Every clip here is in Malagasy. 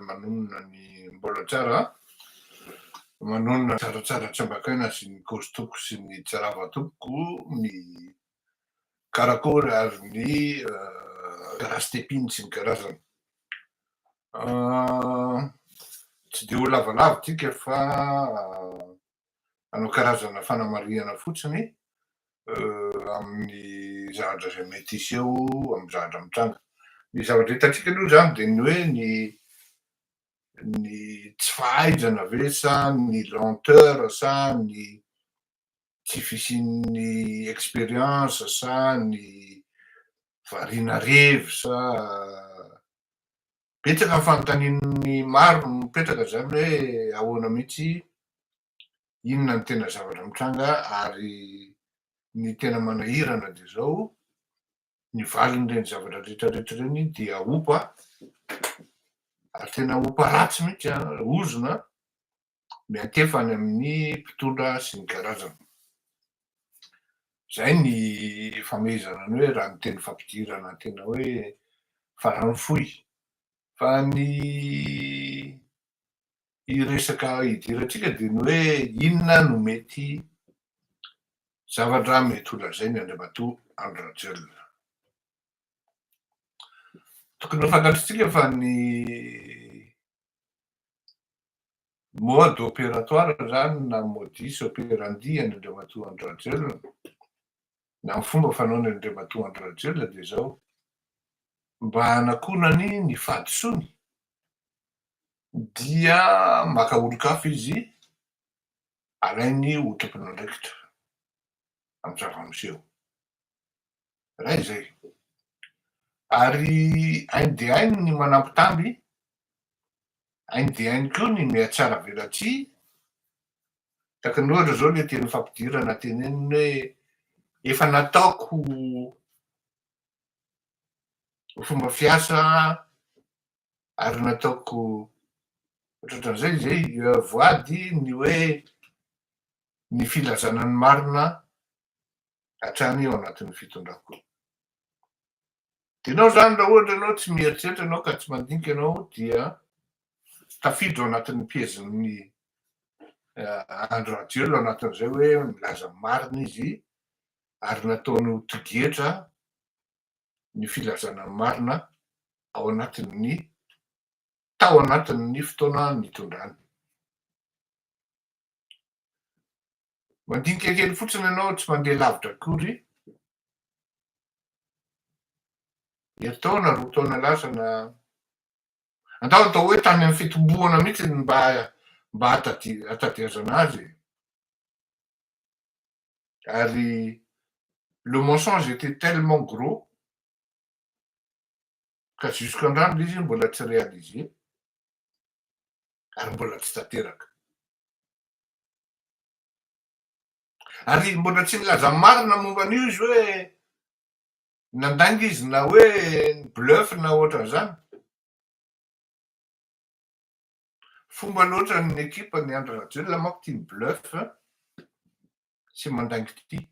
manonona ny mbola tsara, manonona tsaratsara tsambakaina sy ny kositoko sy ny tsaravatoko, ny karakory ary ny grâce-tépine sy ny karazany. Tsy de ho lavalava tsika fa hanao karazana fanamariana fotsiny amin'ny zavatra zay mety iseho amin'ny zavatra mitranga. Ny zavatra hitantsika aloha zany de ny hoe ny tsy fahaizana ve sa ny lenteur sa ny tsy fisian'ny expérience sa ny variana rery sa betsaka ny fanontanian'ny maro no mipetraka zany hoe ahoana mihitsy, inona ny tena zavatra mitranga ary ny tena manahirana de zao ny valin'ireny zavatra rehetrarehetra reny dia opa, ary tena opa ratsy mihitsy ozona miantefany amin'ny mpitondra sy ny karazany. Zay ny fanomezana hoe raha ny teny fampidirana tena hoe farany fohy. Fa ny resaka idirantsika de ny hoe inona no mety zavatra mety ho lazainy Andriamatoa Andry Rajoelina. Tokony ho fantatritsika fa ny mode opératoire zany na modus operandi an'Andriamatoa Andry Rajoelina na ny fomba fanaony Andriamatoa Andry Rajoelina de zao: mba hanakonany ny fahadisoany dia maka olon-kafa izy, alainy ho tompon'andraikitra amin'ny zava-miseho. Ray zay. Ary hainy de hainy ny manambitamby, hainy de hainy koa ny mihatsara velatsihy, tahaka ny ohatra zao le teny fampidirana teneniny hoe efa nataoko fomba fiasa ary nataoko ohatratran'izay zay voady ny hoe ny filazana ny marina hatrany ao anatin'ny fitondrako. De ianao zany raha ohatra ianao tsy mieritreritra ianao ka tsy mandinika ianao dia tafiditra ao anatin'ny piège-ny Andry Rajoelina ao anatin'izay hoe milaza marina izy ary nataony ho togetra ny filazana ny marina ao anatin'ny fotoana nitondrany. Mandinika kely fotsiny ianao, tsy mandeha lavitra akory, herintaona, roa taona lasa na andao atao hoe tany amin'ny fitomboana mihitsy mba hatadiazana azy. Ary le mensonge était tellement gros ka jusqu'andrano izy mbola tsy réalisé ary mbola tsy tanteraka. Ary mbola tsy nilaza marina momba an'io izy hoe nandainga izy na hoe bluff na ohatran'izany. Fomba loatra ny ekipa ny Andry Rajoelina manko tia bluff sy mandainga ity.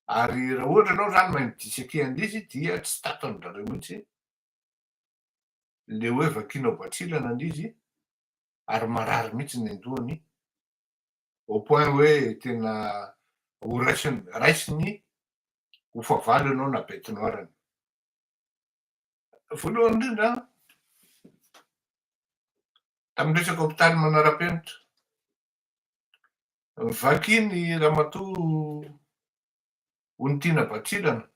Ary raha ohatra ianao zany mahay midisake an'izy dia tsy tatan'ndrareo mihitsy le hoe vakiana batsilana an'izy ary marary mihitsy ny andohany au point hoe tena ho raisiny ho fahavalo ianao na bête noire. Voalohany indrindra tamin'ny resaka hôpitaly manara-penitra, vakiny ramatoa Ontina Batsilana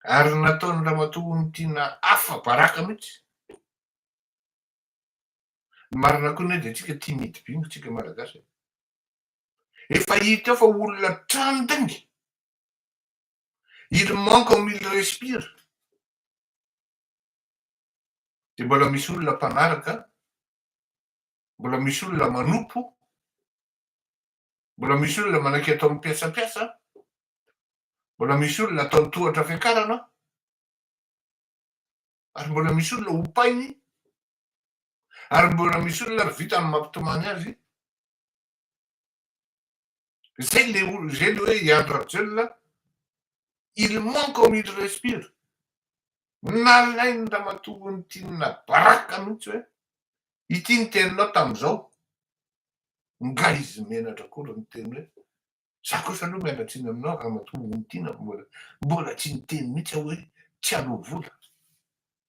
ary nataony ramatoa Ontina hafa baraka mihitsy. Ny marina koa anie de tsika tia mihidy bingo tsika malagasy. Efa hita eo fa olona trandraingy, il manque comme il respire. De mbola misy olona mpanaraka, mbola misy olona manompo, mbola misy olona manaiky atao mipiasampiasa, mbola misy olona atao tohatra fiakarana, ary mbola misy olona hopainy, ary mbola misy olona ary vitany mampitomany azy. Zay le hoe Andry Rajoelina, il manque comme il respire. nalainy ramatoa ny tiana baraka mihitsy hoe ity ny teninao tamin'izao nga izy menatra kory ny teny hoe za kosa aloha mialatsiny aminao ramatoa ny tiana mbola tsy niteny mihitsy aho hoe tsy aloha vola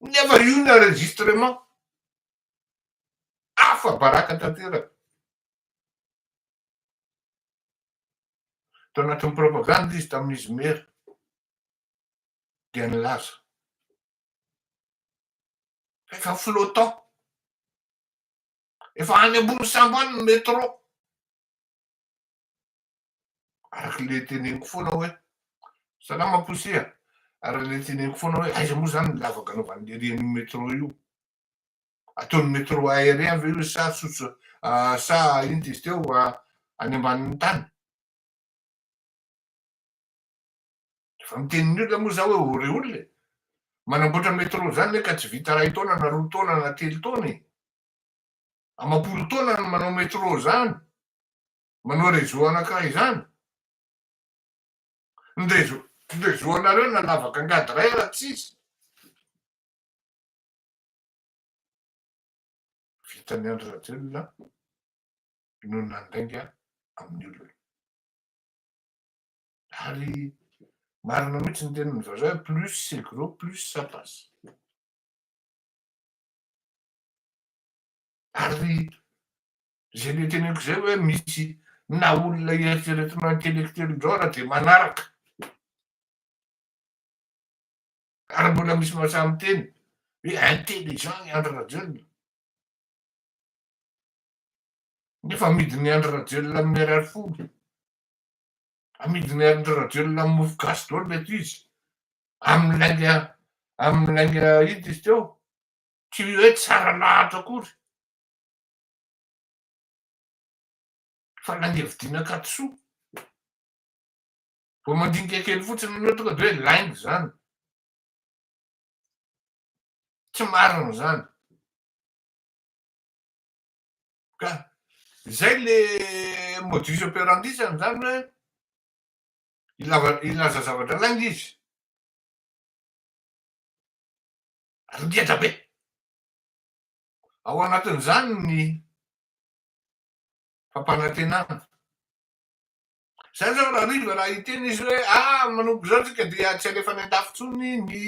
nefa io ny enregistrement afa baraka tanteraka tao anatin'ny propagande izy tamin'izy mera dia nilaza efa flottant efa any ambony sambo any ny métro araky le teneniko foana hoe salama posia ary le teneniko foana hoe aiza moa zany ny lavaka anaovan'le rian'io métro io ataony métro aérien ve io sa sa ino izy teo any ambanin'ny tany efa mitenin'ny olona moa za hoe ore olona manamboatra métro zany le ka tsy vita ray taona na roa taona na telo taona amapolo taona no manao métro zany manao réseau anankiray zany ny réseau anareo na lavaka angady ray raha tsisy vitany Andry Rajoelina no nandainga amin'ny olona ary marina mihitsy ny tenin'ny vazaha plus c'est gros plus ça passe ary zay le teneniko zay hoe misy na olona eritreretina intellectuel zao raha de manaraka ary mbola misy masamy teny hoe intelligent i Andry Rajoelina nefa amidiny Andry Rajoelina amin'ny ariary folo amidiny Andry Rajoelina amin'ny mofo gasy daholo mety izy amin'ny lainga ito izy teo tsy hoe tsara lahatra akory fa langevidiana katisoa vo mandinika kely fotsiny anao tonga de hoe laingo zany tsy marina zany ka zay le modus operandisany zany hoe ilaza zavatra lainga izy rindratra be ao anatin'izany ny fampanantenana zay zao raha riva raha hiteny izy hoe manompo zao tsika dia tsy alefany an-dafitsony ny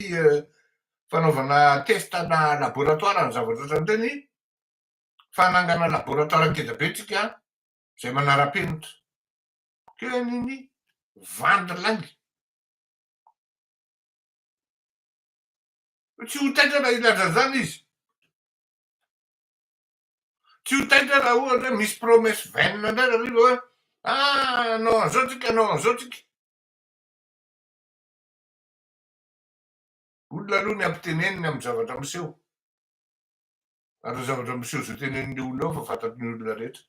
fanaovana testana laboratoire ny zavatra ohatrany teny fanangana laboratoire ngeza be tsika zay manara-penitra ke niny vandy laingy tsy ho taitra raha ilaza zany izy tsy ho taitra raha ohatra hoe misy promesse vainina indray raha riva hoe anao an'izao tsika anao an'izao tsika olona aloha ny ampiteneniny amin'ny zavatra miseho ary zavatra miseho zay teneniny olona ao fa fantatry ny olona rehetra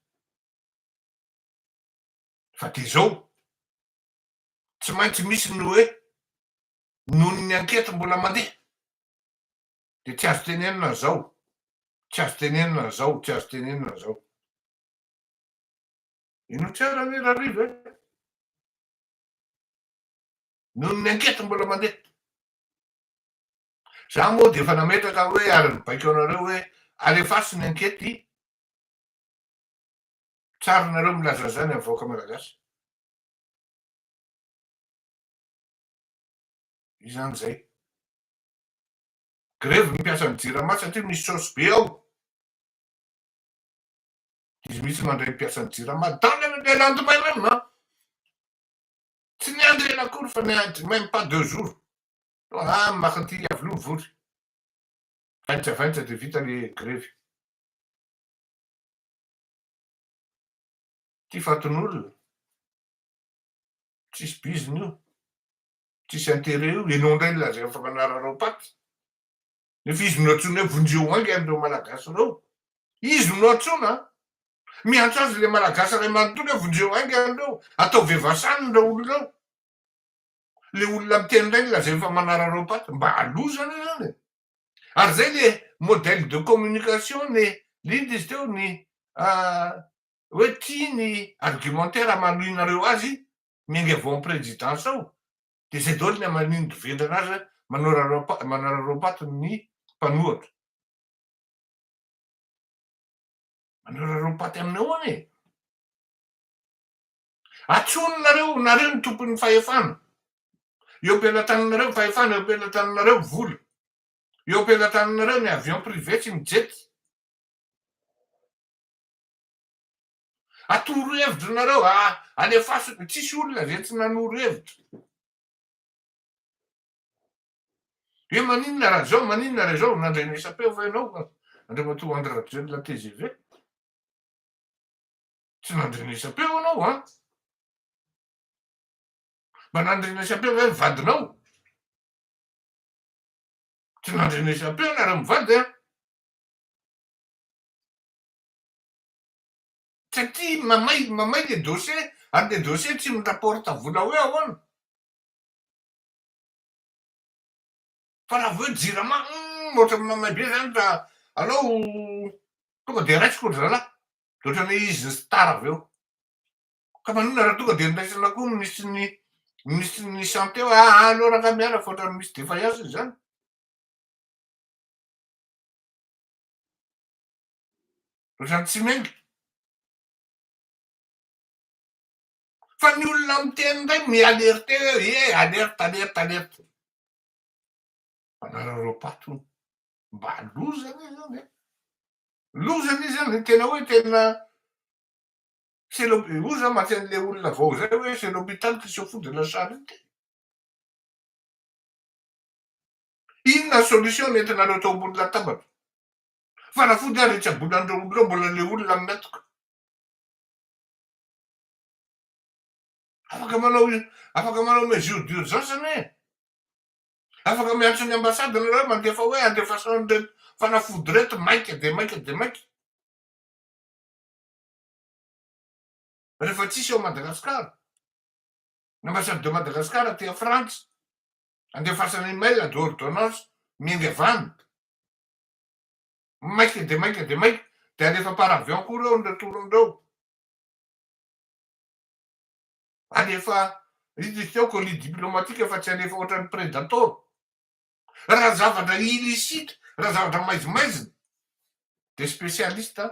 fa de zao tsy maintsy misy ny hoe noho ny ankety mbola mandeha de tsy azo tenenina zao tsy azo tenenina zao tsy azo tenenina zao ino tsara ny raha riva noho ny ankety mbola mandeha za moa de efa nametraka hoe ary mibaiko anareo hoe alefasy ny ankety tsarinareo milaza zany amin'ny vahoaka malagasy izany zay grevy mipiasa ny jirama satria misy saosy be ao izy misy mandray mipiasa ny jirama dans le lendemain même tsy niandry ela akory fa niandry même pas 2 jours maky ty avy lo vory vaintsa de vita le grevy ty fatin'olona tsisy biziny io tsisy intérêt io enondray lazay fa manarareo paty nefa izy no atsony hoe vonjeo angy amindreo malagasy reo izy no atsona miantso azy le malagasy ray manontolo hoe vonjeo angy andreo atao vevasany reo olona ao le olona miteny ndray lazay fa manarareo paty mba alozana zany ary zay le modèle de communication ny liny izy teo ny hoe tia ny argumentaire manohinareo azy miainga vao amin'ny présidence ao de zay daholo ny amanindry vendrana azy manararopato ny mpanohatra. Manararopaty aminao any e. Atsononareo nareo ny tompon'ny fahefana. Eo am-pelatananareo ny fahefana, eo am-pelatananareo ny vola. Eo am-pelatananareo ny avion privé sy ny jety. Atoro hevitra nareo alefasiko, tsisy olona zay tsy nanoro hevitra. E maninona raha zao, maninona raha zao, nandray nisam-peo fa ianao Andriamatoa Andry Rajoelina TGV. Tsy nandray nisam-peo anao a. Mba nandray nisam-peo hoe vadinao. Tsy nandray nisam-peo nareo mivady a. Satria mamay le dossier, ary le dossier tsy miraporta vola hoe ahoana. Fa raha vao hoe jirama ohatra mamay be zany raha anao tonga de raisiko ry zalahy. Ohatrany izy star avy eo. Ka maninona raha tonga de niraisana koa misy ny santé hoe aleo raka miala fa ohatrany misy défaillance zany. Ohatrany tsy mengy. Fa ny olona miteny ndray mialerte hoe alerte. Manararopato mba lozana izy zany e. Lozana izy zany tena hoe tena oza maty an'le olona vao zay hoe c'est l'hôpital qui se fout de la charité. Inona solution nentinareo tao ambony latabatra? Fanafody ary tsy abolan'ireo olona mbola le olona metoka. Afaka manao mesure d'urgence ne. Afaka miantso ny ambasady nareo mandefa hoe andefasan'reto fanafody reto maika de maika. Rehefa tsisy ao Madagasikara. L'ambassade de Madagascar aty a Frantsa. Andefasana email d'ordonnance miengy avany. Maika de maika. De alefa par avion koa reo ny retorondreo. Alefa izy teo colis diplomatique fa tsy alefa ohatrany prédator. Raha zavatra illicite, raha zavatra maizimaizina de spécialiste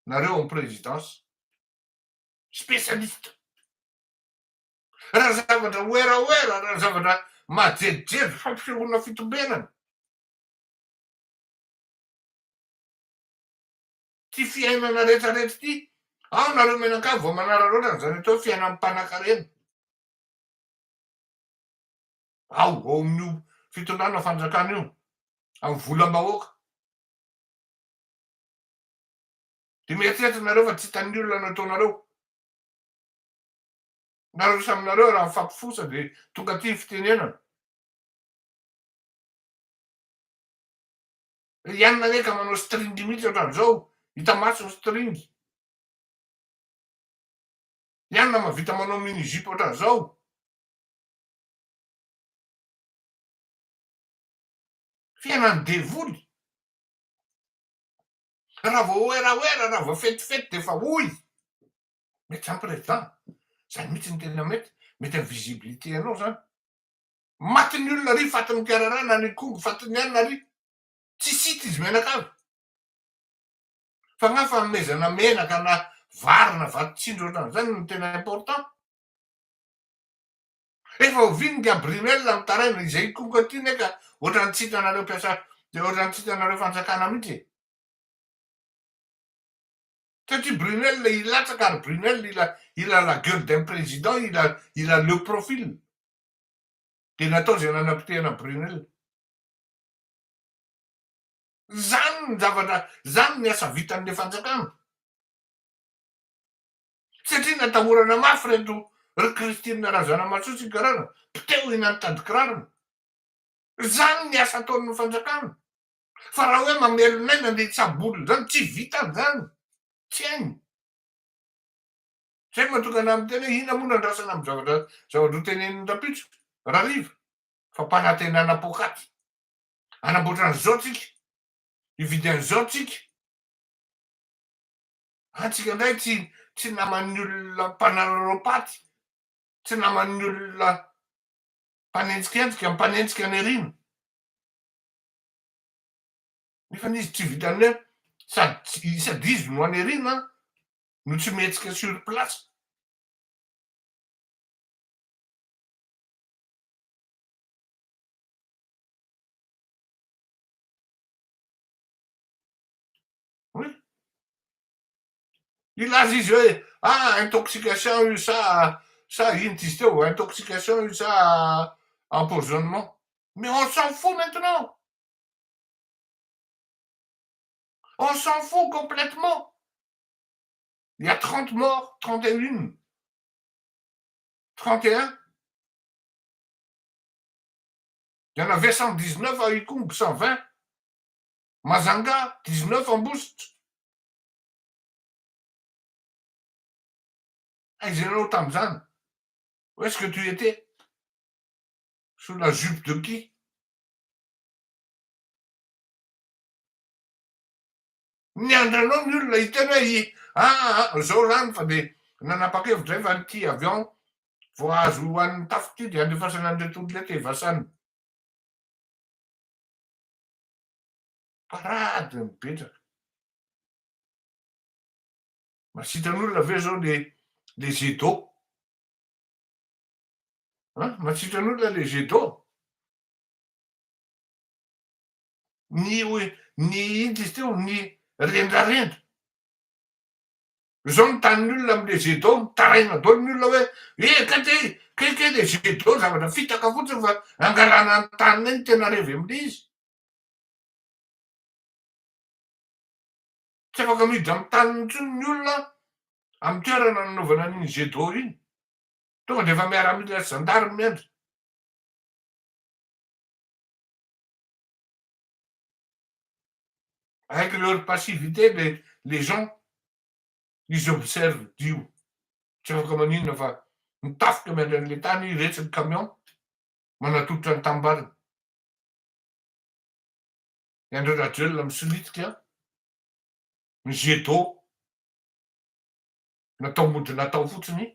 nareo en présidence. Spécialiste. Raha zavatra oera, raha zavatra majerijery fampisehoana fitombenana. Ty fiainana rehetrarehetra ty, ao nareo menakavy vao manararoatra zany atao fiainan'ny mpanankarena. Ao amin'io fitondrana fanjakana io, amin'ny volam-bahoaka. De mieritreritra nareo fa tsy hitan'ny olona nataonareo. Nareo samy nareo raha mifampifosa de tonga ty fitenenana. Ianona ane ka manao string mihitsy ohatran'izao, hita maso ny string. Ianona mahavita manao mini-jupe ohatran'izao. Fiainan'ny devoly. Raha vao oera, raha vao fetifety de fa oy. Mety ampy président. Zany mihitsy ny tena mety amin'ny visibilité anao zany. Matin'ny olona ry fatin'ny Kirarana ny Kongo fatin'ny anona ry. Tsy sity izy menakavy. Fa nga fanomezana menaka na vary na vato-tsindro ohatran'izany no tena important. Efa oviny Gabriel mitaraina izay Kongo aty neka ohatrany tsy hitanareo piasa de ohatrany tsy hitanareo fanjakana mihitsy. Satria Brunel ilatsaka ary Brunel il a la gueule d'un président, il a le profil. De natao zay nanapitehana Brunel. Zany ny zavatra, zany ny asa vitan'le fanjakana. Satria natahorana mafy reto ry Kristina Razanamahasoa Garana, piteo hinany tady kirarona. Zany ny asa ataon'ny fanjakana. Fa raha hoe mamelonaina le tsaboly zany tsy vita zany. Tsy hainy. Zay mahatonga anahy miteny hoe ina moa nandrasana amin'ny zavatra ho tenenin'ny Rapitso, Rariva. Fa mpanantenana pokaty. Anamboatra an'izao tsika. Hividy an'izao tsika. Antsika indray tsy naman'ny olona mpanararopaty. Tsy naman'ny olona mpanenjikendrika mpanenjika ny arina. Nefa n'izy tsy vitany hoe sady izy no any arina no tsy mihetsika sur place. Oui. Ilaza izy hoe intoxication io sa ino izy teo intoxication io sa empoisonnement. Mais on s'en fout maintenant. On s'en fout complètement. Il y a 30 morts, 31, 31. Il y en avait 119 à Ikung, 120. Mazanga, 19 en boost. Zeno Tamzan, où est-ce que tu étais? Sous la jupe de qui? Niandranao ny olona hitana zao rano fa de nanapa-kevitra zay fa ty avion vao azo hoan'ny tafo ty de andefasana an'reto olona ty vasany. Parady mipetraka. Masitan'olona ve zao le jet d'eau? Masitan'olona le jet d'eau? Ny ino izy teo ny rendrarendra. Zao notany olona am'le jet d'eau mitaraina daholo ny olona hoe keke le jet d'eau zavatra fitaka fotsiny fa angalana ny tanina iny tena revy am'le izy. Tsy afaka miditra amy taniny intsony ny olona amy toerana nanaovana an'iny jet d'eau iny. Tonga de efa miaramila gendarme miandry. Avec leur passivité, les gens, ils observent Dio. Tsy afaka maninona fa mitafika miandry an'le tany iretsy ny camion manatolotra ny tambariny. Andreo rajelona misilitika ny jet d'eau natao mody natao fotsiny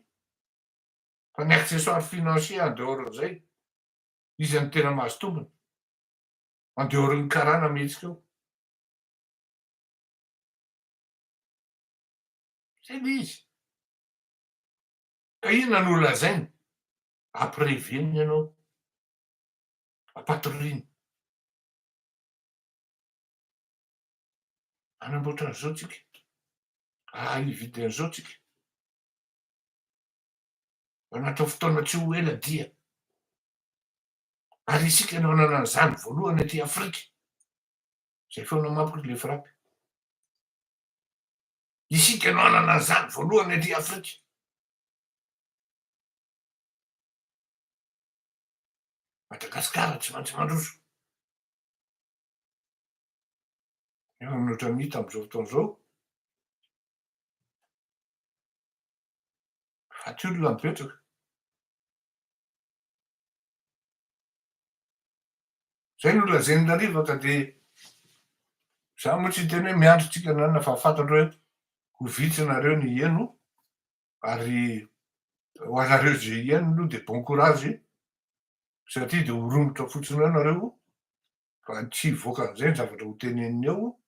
fa ny accessoire financier en dehors zay izy any tena mahazo tombony en dehors ny karana mihetsika eo. Zay le izy. Ka inona no lazainy? Ampireveny ianao, ampatoriany. Anamboatra an'izao tsika. Hividy an'izao tsika. Anatao fotoana tsy ho ela dia. Ary isika no anana an'izany voalohany aty Afrika. Zay foana mampy le frappy. Isika no anana an'izany voalohany aty Afrika. Madagasikara tsy maintsy mandroso. Efa minoatra mita am'izao fotoana zao. Fa ty olona mipetraka. Zay no lazainy n'ariva ka de za moa tsy teny hoe miandrotsika nanana fa fantatro hoe ho vitsy nareo ny heno ary ho anareo zay heno aloha de bon courage satria de horomotra fotsiny eo nareo fa tsy hivoaka an'izay ny zavatra ho teneniny eo.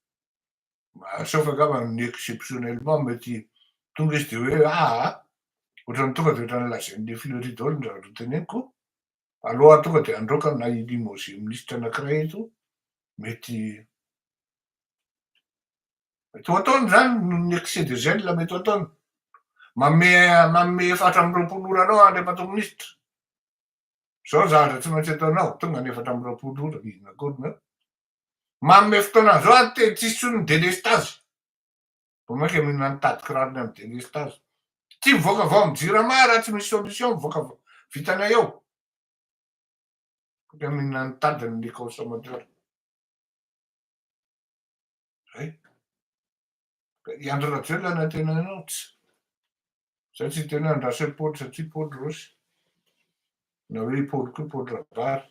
Sauf angamba ny exceptionnellement mety tonga izy de hoe ohatrany tonga de ohatrany lazain'le fleury daholo ny zavatra ho teneniko. Aloha tonga de androaka na ilimose ministre anankiray eto mety ho ataony zany no ny excès de gel mety ho ataony. Manome 420 ora anao andriamato ministra. Zao zavatra tsy maintsy ataonao tonga ny 420 ora inona akory ao. Manome fotoana zao tsisy tsony délestage. Vao mainka mihina nitady kirarony amy délestage. Tsy mivoaka vao amy jirama raha tsy misy solution mivoaka vitanay eo. Ka mihina nitady ny consommateur. Zay. Iandro Rajoelina no antenanao tsy. Zay tsy teny hoe andraso Paul satria Paul Rosy. Na hoe Paul koa Paul Ravary.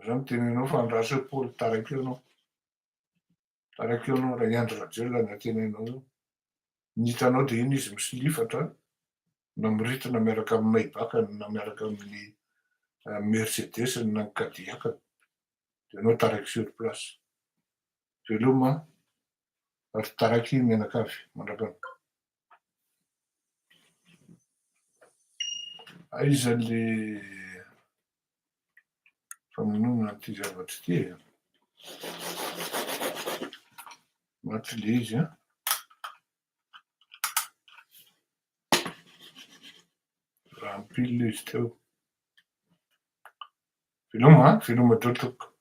Za mitenenao fa andraso Paul taraiky eo anao. Taraiky eo anao raha Iandro Rajoelina no antenanao io. Ny hitanao de iny izy misilifatra na miritana miaraka amin'ny Maibaka na miaraka amin'ny Mercedes na Cadillac de anao taraiky sur place. Veloma ary taraiky menakavy mandrakany. Aiza le famonona ty zavatry ty e. Maty le izy a. Raha ampily izy teo. Veloma Dotoko.